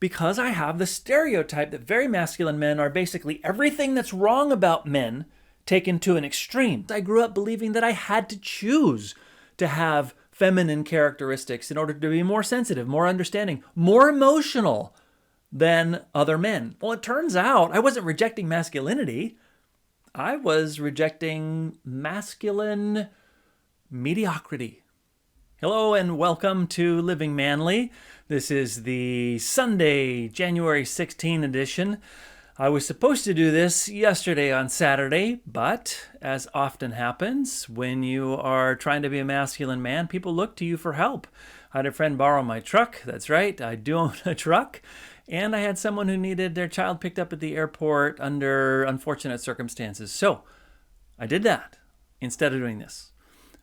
because I have the stereotype that very masculine men are basically everything that's wrong about men taken to an extreme. I grew up believing that I had to choose to have feminine characteristics in order to be more sensitive, more understanding, more emotional than other men. Well, it turns out I wasn't rejecting masculinity. I was rejecting masculine mediocrity. Hello and welcome to Living Manly. This is the Sunday, January 16 edition. I was supposed to do this yesterday on Saturday, but as often happens, when you are trying to be a masculine man, people look to you for help. I had a friend borrow my truck. That's right, I do own a truck. And I had someone who needed their child picked up at the airport under unfortunate circumstances. So I did that instead of doing this.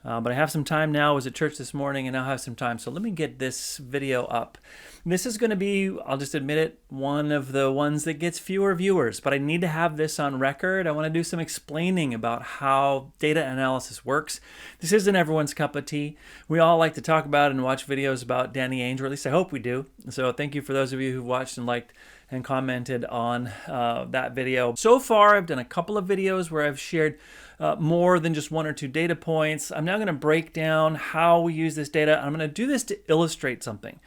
But I have some time now. I was at church this morning and now I have some time. So let me get this video up. This is going to be, I'll just admit it, one of the ones that gets fewer viewers. But I need to have this on record. I want to do some explaining about how data analysis works. This isn't everyone's cup of tea. We all like to talk about and watch videos about Danny Ainge, or at least I hope we do. So thank you for those of you who've watched and liked and commented on that video. So far, I've done a couple of videos where I've shared more than just one or two data points. I'm now going to break down how we use this data. I'm going to do this to illustrate something.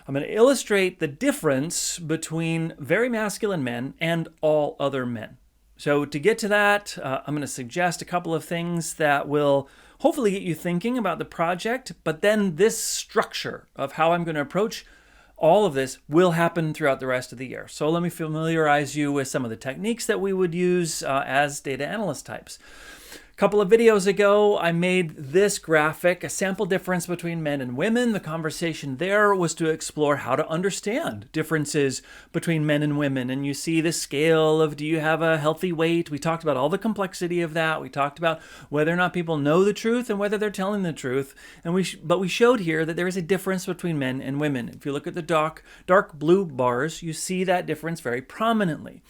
I'm going to illustrate the difference between very masculine men and all other men. So to get to that, I'm going to suggest a couple of things that will hopefully get you thinking about the project, but then this structure of how I'm going to approach all of this will happen throughout the rest of the year. So let me familiarize you with some of the techniques that we would use as data analyst types. A couple of videos ago, I made this graphic, a sample difference between men and women. The conversation there was to explore how to understand differences between men and women. And you see the scale of, do you have a healthy weight? We talked about all the complexity of that. We talked about whether or not people know the truth and whether they're telling the truth. And but we showed here that there is a difference between men and women. If you look at the dark blue bars, you see that difference very prominently.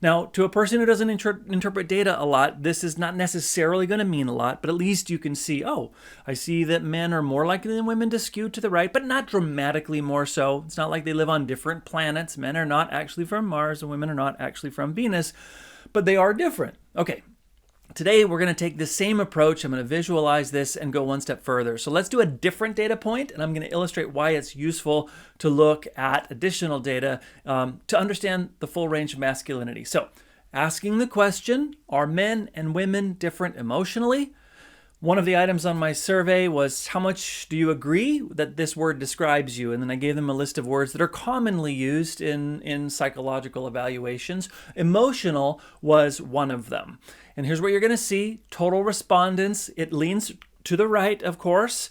Now, to a person who doesn't interpret data a lot, this is not necessarily going to mean a lot, but at least you can see, oh, I see that men are more likely than women to skew to the right, but not dramatically more so. It's not like they live on different planets. Men are not actually from Mars and women are not actually from Venus, but they are different. Okay. Today, we're going to take the same approach. I'm going to visualize this and go one step further. So let's do a different data point, and I'm going to illustrate why it's useful to look at additional data to understand the full range of masculinity. So asking the question, are men and women different emotionally? One of the items on my survey was, how much do you agree that this word describes you? And then I gave them a list of words that are commonly used in psychological evaluations. Emotional was one of them. And here's what you're going to see. Total respondents, it leans to the right, of course,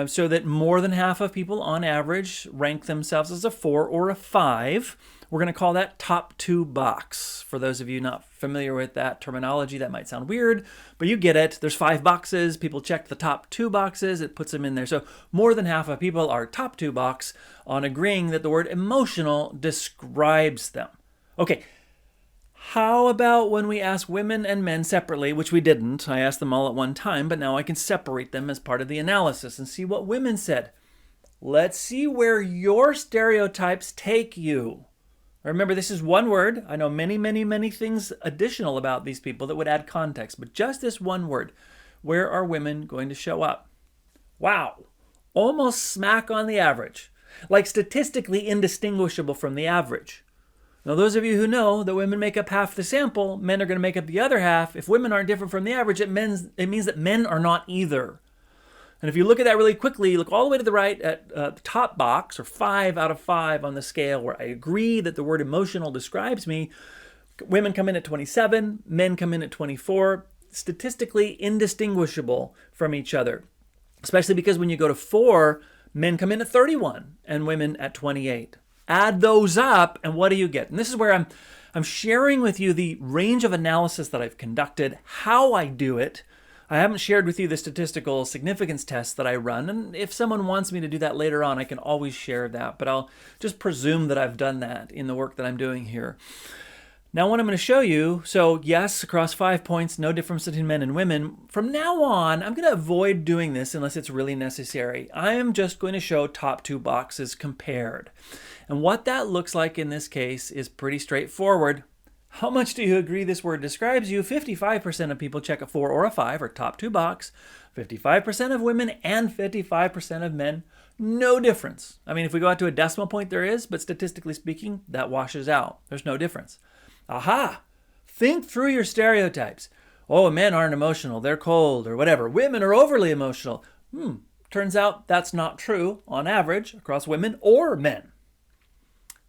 so that more than half of people on average rank themselves as a 4 or a 5. We're going to call that top 2 box. For those of you not familiar with that terminology, that might sound weird, but you get it. There's 5 boxes. People check the top 2 boxes. It puts them in there. So more than half of people are top 2 box on agreeing that the word emotional describes them. Okay. How about when we ask women and men separately, which we didn't. I asked them all at one time, but now I can separate them as part of the analysis and see what women said. Let's see where your stereotypes take you. Remember, this is one word. I know many, many, many things additional about these people that would add context, but just this one word. Where are women going to show up? Wow, almost smack on the average, like statistically indistinguishable from the average. Now, those of you who know that women make up half the sample, men are going to make up the other half. If women aren't different from the average, it means that men are not either. And if you look at that really quickly, you look all the way to the right at the top box, or 5 out of 5 on the scale, where I agree that the word emotional describes me. Women come in at 27, men come in at 24, statistically indistinguishable from each other, especially because when you go to 4, men come in at 31 and women at 28. Add those up, and what do you get? And this is where I'm sharing with you the range of analysis that I've conducted, how I do it. I haven't shared with you the statistical significance tests that I run, and if someone wants me to do that later on, I can always share that, but I'll just presume that I've done that in the work that I'm doing here. Now what I'm going to show you, so yes, across 5 points, no difference between men and women. From now on, I'm going to avoid doing this unless it's really necessary. I am just going to show top 2 boxes compared. And what that looks like in this case is pretty straightforward. How much do you agree this word describes you? 55% of people check a 4 or a 5 or top 2 box. 55% of women and 55% of men. No difference. I mean, if we go out to a decimal point, there is, but statistically speaking, that washes out. There's no difference. Aha! Think through your stereotypes. Oh, men aren't emotional. They're cold or whatever. Women are overly emotional. Turns out that's not true on average across women or men.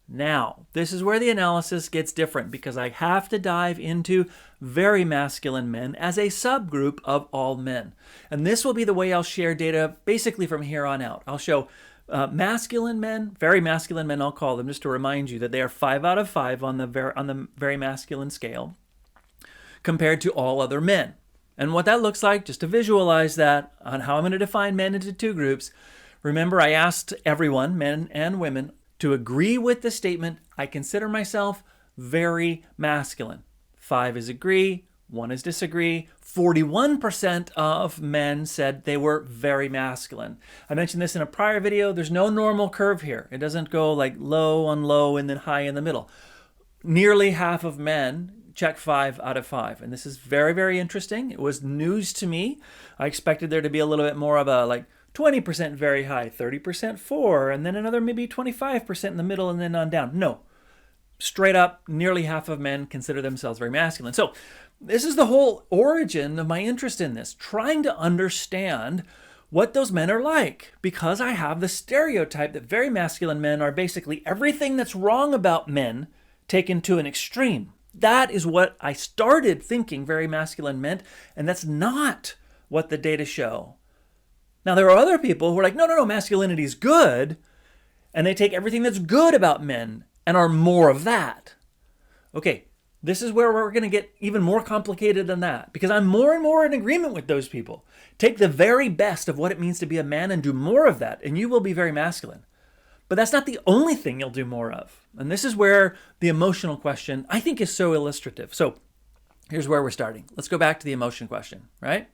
Now, this is where the analysis gets different because I have to dive into very masculine men as a subgroup of all men. And this will be the way I'll share data basically from here on out. I'll show masculine men, very masculine men I'll call them, just to remind you that they are 5 out of 5 on the very masculine scale compared to all other men. And what that looks like, just to visualize that on how I'm going to define men into 2 groups. Remember, I asked everyone, men and women, to agree with the statement, I consider myself very masculine. 5 is agree, 1 is disagree. 41% of men said they were very masculine. I mentioned this in a prior video. There's no normal curve here. It doesn't go like low on low and then high in the middle. Nearly half of men check 5 out of 5. And this is very, very interesting. It was news to me. I expected there to be a little bit more of a 20% very high, 30% 4, and then another maybe 25% in the middle and then on down. No, straight up, nearly half of men consider themselves very masculine. So this is the whole origin of my interest in this, trying to understand what those men are like, because I have the stereotype that very masculine men are basically everything that's wrong about men taken to an extreme. That is what I started thinking very masculine meant, and that's not what the data show. Now, there are other people who are like, no, masculinity is good, and they take everything that's good about men and are more of that. Okay, this is where we're going to get even more complicated than that, because I'm more and more in agreement with those people. Take the very best of what it means to be a man and do more of that, and you will be very masculine. But that's not the only thing you'll do more of. And this is where the emotional question, I think, is so illustrative. So here's where we're starting. Let's go back to the emotion question, right?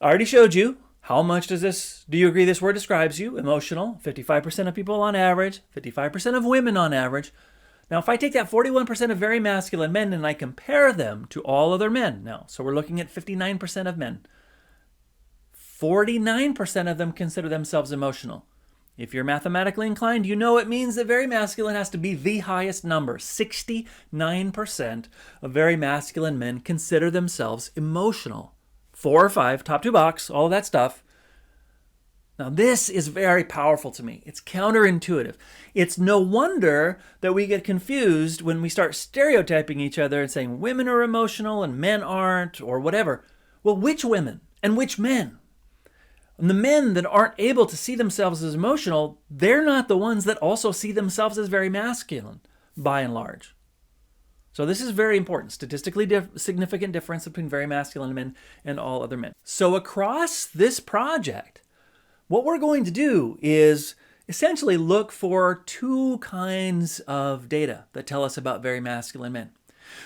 I already showed you. How much do you agree this word describes you? Emotional, 55% of people on average, 55% of women on average. Now, if I take that 41% of very masculine men and I compare them to all other men now, so we're looking at 59% of men, 49% of them consider themselves emotional. If you're mathematically inclined, you know it means that very masculine has to be the highest number. 69% of very masculine men consider themselves emotional. 4 or 5, top 2 box, all of that stuff. Now, this is very powerful to me. It's counterintuitive. It's no wonder that we get confused when we start stereotyping each other and saying women are emotional and men aren't, or whatever. Well, which women and which men? And the men that aren't able to see themselves as emotional, they're not the ones that also see themselves as very masculine, by and large. So this is very important, statistically significant difference between very masculine men and all other men. So across this project, what we're going to do is essentially look for 2 kinds of data that tell us about very masculine men.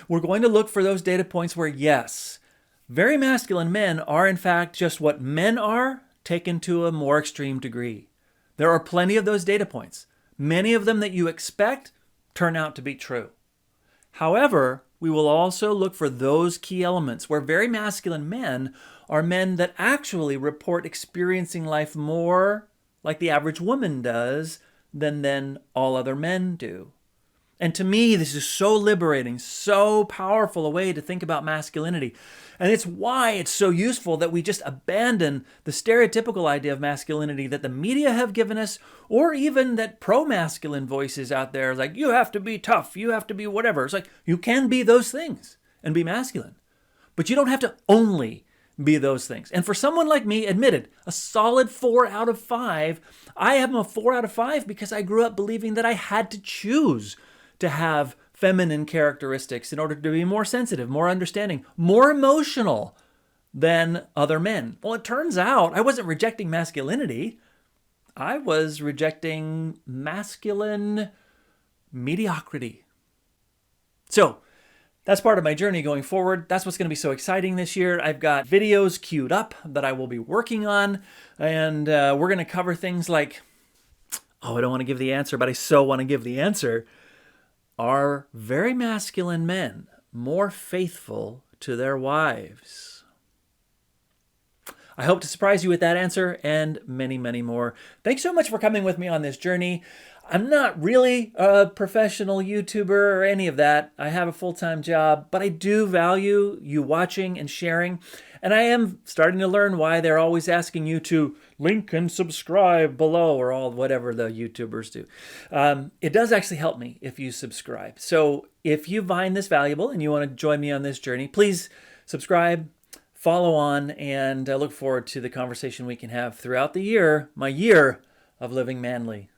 We're going to look for those data points where, yes, very masculine men are in fact just what men are, taken to a more extreme degree. There are plenty of those data points. Many of them that you expect turn out to be true. However, we will also look for those key elements where very masculine men are men that actually report experiencing life more like the average woman does than all other men do. And to me, this is so liberating, so powerful a way to think about masculinity. And it's why it's so useful that we just abandon the stereotypical idea of masculinity that the media have given us, or even that pro-masculine voices out there like, you have to be tough, you have to be whatever. It's like, you can be those things and be masculine, but you don't have to only be those things. And for someone like me, admitted, a solid 4 out of 5, I am a 4 out of 5 because I grew up believing that I had to choose to have feminine characteristics in order to be more sensitive, more understanding, more emotional than other men. Well, it turns out I wasn't rejecting masculinity. I was rejecting masculine mediocrity. So that's part of my journey going forward. That's what's going to be so exciting this year. I've got videos queued up that I will be working on, and we're going to cover things like Oh, I don't want to give the answer, but I so want to give the answer. Are very masculine men more faithful to their wives? I hope to surprise you with that answer and many, many more. Thanks so much for coming with me on this journey. I'm not really a professional YouTuber or any of that. I have a full-time job, but I do value you watching and sharing. And I am starting to learn why they're always asking you to link and subscribe below, or all whatever the YouTubers do. It does actually help me if you subscribe. So if you find this valuable and you want to join me on this journey, please subscribe, follow on, and I look forward to the conversation we can have throughout the year, my year of living manly.